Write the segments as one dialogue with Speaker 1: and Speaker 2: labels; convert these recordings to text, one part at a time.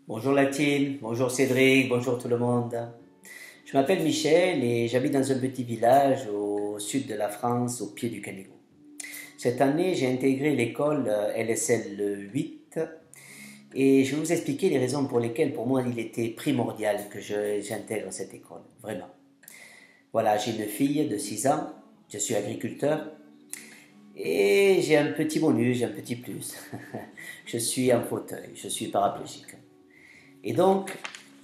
Speaker 1: Bonjour la team, bonjour Cédric, bonjour tout le monde. Je m'appelle Michel et j'habite dans un petit village au sud de la France, au pied du Canigou. Cette année, j'ai intégré l'école LSL 8 et je vais vous expliquer les raisons pour lesquelles pour moi il était primordial que j'intègre cette école, vraiment. Voilà, j'ai une fille de 6 ans, je suis agriculteur et j'ai un petit bonus, j'ai un petit plus. Je suis en fauteuil, je suis paraplégique. Et donc,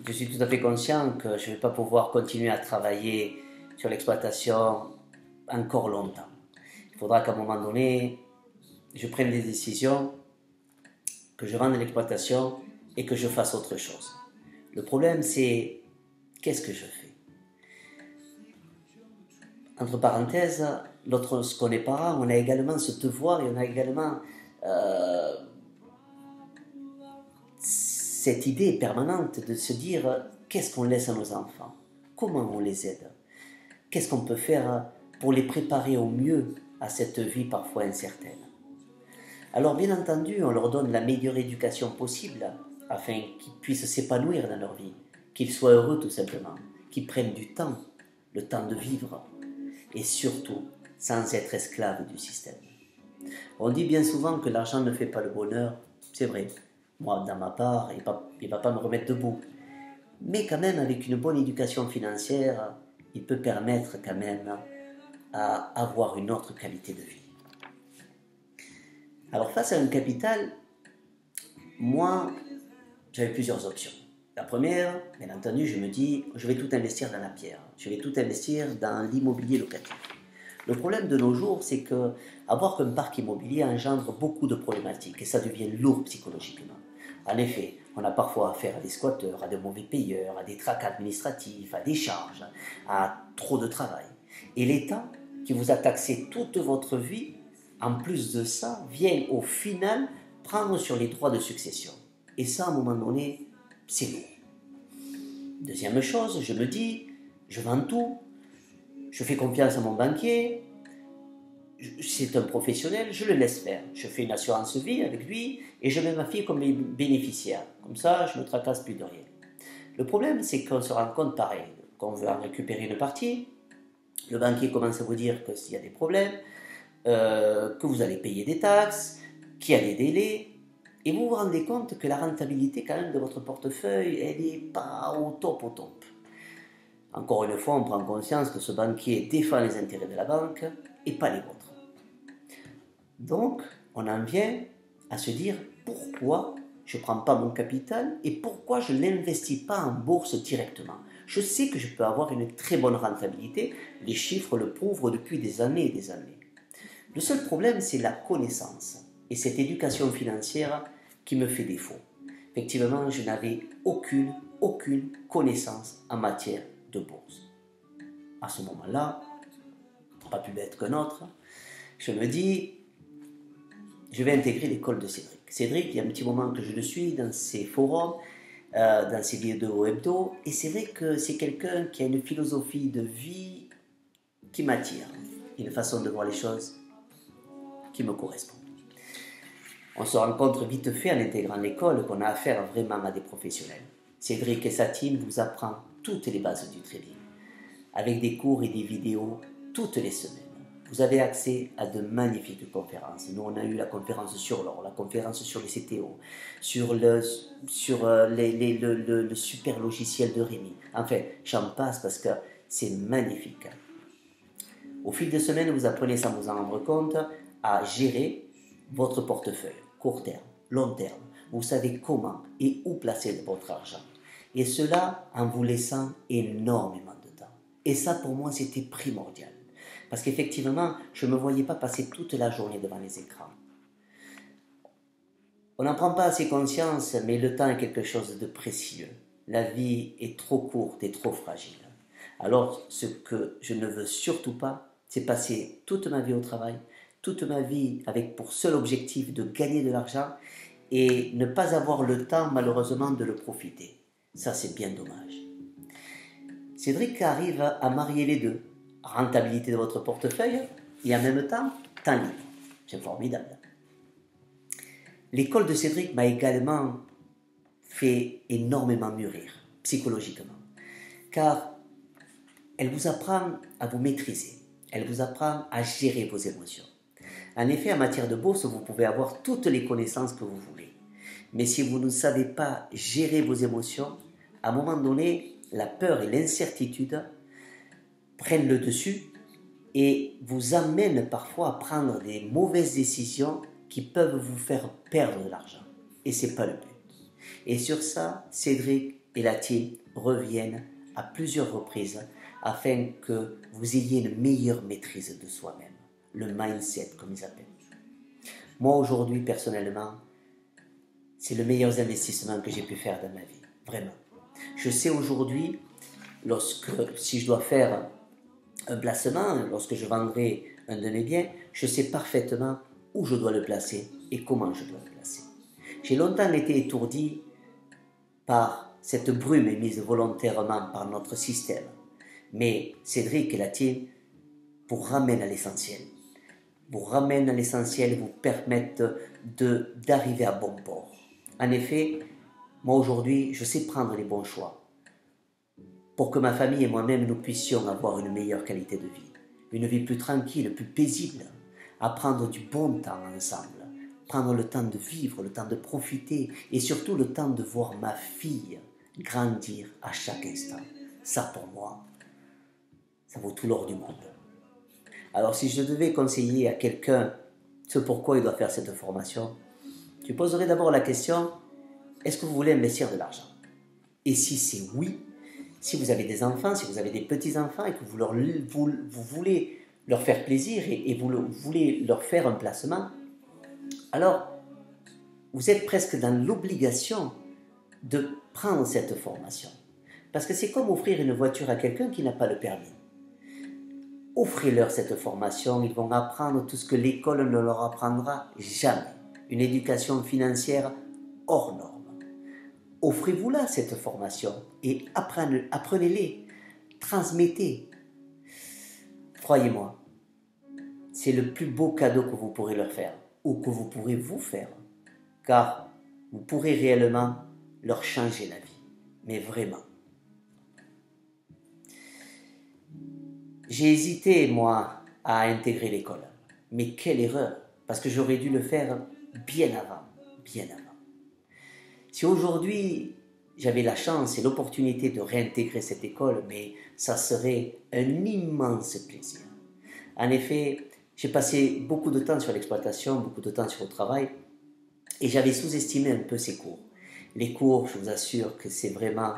Speaker 1: je suis tout à fait conscient que je ne vais pas pouvoir continuer à travailler sur l'exploitation encore longtemps. Il faudra qu'à un moment donné, je prenne des décisions, que je vende l'exploitation et que je fasse autre chose. Le problème, c'est qu'est-ce que je fais? Entre parenthèses, lorsqu'on est parent, on a également ce devoir et on a également euh, cette idée permanente de se dire qu'est-ce qu'on laisse à nos enfants, comment on les aide, qu'est-ce qu'on peut faire pour les préparer au mieux à cette vie parfois incertaine. Alors bien entendu, on leur donne la meilleure éducation possible afin qu'ils puissent s'épanouir dans leur vie, qu'ils soient heureux tout simplement, qu'ils prennent du temps, le temps de vivre, et surtout sans être esclaves du système. On dit bien souvent que l'argent ne fait pas le bonheur, c'est vrai. Moi, dans ma part, il ne va pas me remettre debout. Mais quand même, avec une bonne éducation financière, il peut permettre quand même à avoir une autre qualité de vie. Alors face à un capital, moi, j'avais plusieurs options. La première, bien entendu, je me dis, je vais tout investir dans la pierre. Je vais tout investir dans l'immobilier locatif. Le problème de nos jours, c'est que avoir qu'un parc immobilier engendre beaucoup de problématiques et ça devient lourd psychologiquement. En effet, on a parfois affaire à des squatteurs, à de mauvais payeurs, à des traques administratifs, à des charges, à trop de travail. Et l'État, qui vous a taxé toute votre vie, en plus de ça, vient au final prendre sur les droits de succession. Et ça, à un moment donné, c'est lourd. Deuxième chose, je me dis, je vends tout, je fais confiance à mon banquier, c'est un professionnel, je le laisse faire. Je fais une assurance vie avec lui et je mets ma fille comme bénéficiaire. Comme ça, je ne me tracasse plus de rien. Le problème, c'est qu'on se rend compte pareil, qu'on veut en récupérer une partie, le banquier commence à vous dire que s'il y a des problèmes, que vous allez payer des taxes, qu'il y a des délais, et vous vous rendez compte que la rentabilité quand même de votre portefeuille, elle n'est pas au top au top. Encore une fois, on prend conscience que ce banquier défend les intérêts de la banque et pas les vôtres. Donc, on en vient à se dire pourquoi je ne prends pas mon capital et pourquoi je ne l'investis pas en bourse directement. Je sais que je peux avoir une très bonne rentabilité, les chiffres le prouvent depuis des années et des années. Le seul problème, c'est la connaissance et cette éducation financière qui me fait défaut. Effectivement, je n'avais aucune connaissance en matière de bourse. À ce moment-là, pas plus bête qu'un autre, je me dis, je vais intégrer l'école de Cédric. Cédric, il y a un petit moment que je le suis dans ses forums, dans ses vidéos hebdo, et c'est vrai que c'est quelqu'un qui a une philosophie de vie qui m'attire, une façon de voir les choses qui me correspond. On se rencontre vite fait en intégrant l'école qu'on a affaire vraiment à des professionnels. Cédric et sa team vous apprend toutes les bases du trading, avec des cours et des vidéos toutes les semaines. Vous avez accès à de magnifiques conférences. Nous, on a eu la conférence sur l'or, la conférence sur les CTO, sur le super logiciel de Rémi. Enfin, j'en passe parce que c'est magnifique. Au fil des semaines, vous apprenez sans vous en rendre compte à gérer votre portefeuille, court terme, long terme. Vous savez comment et où placer votre argent. Et cela en vous laissant énormément de temps. Et ça, pour moi, c'était primordial. Parce qu'effectivement, je ne me voyais pas passer toute la journée devant les écrans. On n'en prend pas assez conscience, mais le temps est quelque chose de précieux. La vie est trop courte et trop fragile. Alors, ce que je ne veux surtout pas, c'est passer toute ma vie au travail, toute ma vie avec pour seul objectif de gagner de l'argent et ne pas avoir le temps, malheureusement, de le profiter. Ça, c'est bien dommage. Cédric arrive à marier les deux. Rentabilité de votre portefeuille et en même temps, temps libre. C'est formidable. L'école de Cédric m'a également fait énormément mûrir psychologiquement, car elle vous apprend à vous maîtriser, elle vous apprend à gérer vos émotions. En effet, en matière de bourse, vous pouvez avoir toutes les connaissances que vous voulez. Mais si vous ne savez pas gérer vos émotions, à un moment donné, la peur et l'incertitude prennent le dessus et vous amènent parfois à prendre des mauvaises décisions qui peuvent vous faire perdre de l'argent. Et ce n'est pas le but. Et sur ça, Cédric et la team reviennent à plusieurs reprises afin que vous ayez une meilleure maîtrise de soi-même. Le mindset, comme ils appellent. Moi, aujourd'hui, personnellement, c'est le meilleur investissement que j'ai pu faire dans ma vie. Vraiment. Je sais aujourd'hui, si je dois faire un placement, lorsque je vendrai un de mes biens, je sais parfaitement où je dois le placer et comment je dois le placer. J'ai longtemps été étourdi par cette brume émise volontairement par notre système. Mais Cédric et la team vous ramènent à l'essentiel. Vous ramènent à l'essentiel et vous permettent d'arriver à bon port. En effet, moi aujourd'hui, je sais prendre les bons choix pour que ma famille et moi-même nous puissions avoir une meilleure qualité de vie, une vie plus tranquille, plus paisible, à prendre du bon temps ensemble, prendre le temps de vivre, le temps de profiter et surtout le temps de voir ma fille grandir à chaque instant. Ça pour moi, ça vaut tout l'or du monde. Alors si je devais conseiller à quelqu'un ce pourquoi il doit faire cette formation, je poserais d'abord la question, est-ce que vous voulez investir de l'argent? Et si c'est oui, si vous avez des enfants, si vous avez des petits-enfants et que vous voulez leur faire plaisir et vous voulez leur faire un placement, alors vous êtes presque dans l'obligation de prendre cette formation. Parce que c'est comme offrir une voiture à quelqu'un qui n'a pas le permis. Offrez-leur cette formation, ils vont apprendre tout ce que l'école ne leur apprendra jamais. Une éducation financière hors norme. Offrez-vous-la cette formation et apprenez-les, transmettez. Croyez-moi, c'est le plus beau cadeau que vous pourrez leur faire ou que vous pourrez vous faire, car vous pourrez réellement leur changer la vie, mais vraiment. J'ai hésité, moi, à intégrer l'école, mais quelle erreur, parce que j'aurais dû le faire bien avant, bien avant. Si aujourd'hui, j'avais la chance et l'opportunité de réintégrer cette école, mais ça serait un immense plaisir. En effet, j'ai passé beaucoup de temps sur l'exploitation, beaucoup de temps sur le travail, et j'avais sous-estimé un peu ces cours. Les cours, je vous assure que c'est vraiment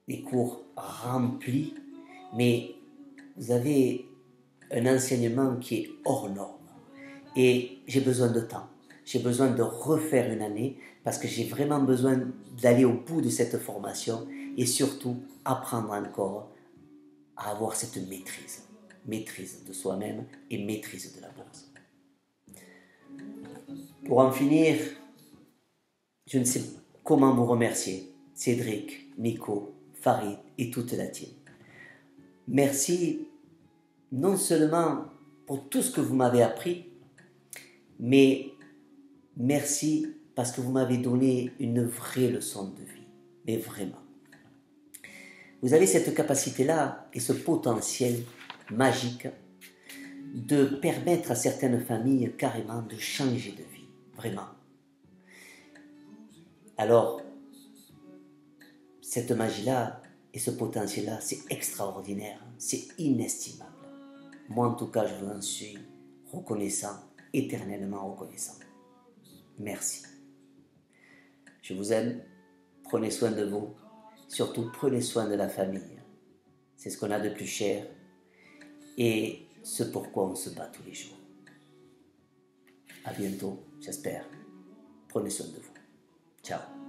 Speaker 1: des cours remplis, mais vous avez un enseignement qui est hors norme. Et j'ai besoin de temps. J'ai besoin de refaire une année parce que j'ai vraiment besoin d'aller au bout de cette formation et surtout apprendre encore à avoir cette maîtrise. Maîtrise de soi-même et maîtrise de la bourse. Pour en finir, je ne sais comment vous remercier. Cédric, Nico, Farid et toute la team. Merci non seulement pour tout ce que vous m'avez appris, mais merci parce que vous m'avez donné une vraie leçon de vie, mais vraiment. Vous avez cette capacité-là et ce potentiel magique de permettre à certaines familles carrément de changer de vie, vraiment. Alors, cette magie-là et ce potentiel-là, c'est extraordinaire, c'est inestimable. Moi, en tout cas, je vous en suis reconnaissant, éternellement reconnaissant. Merci. Je vous aime, prenez soin de vous, surtout prenez soin de la famille. C'est ce qu'on a de plus cher et ce pourquoi on se bat tous les jours. À bientôt, j'espère. Prenez soin de vous. Ciao.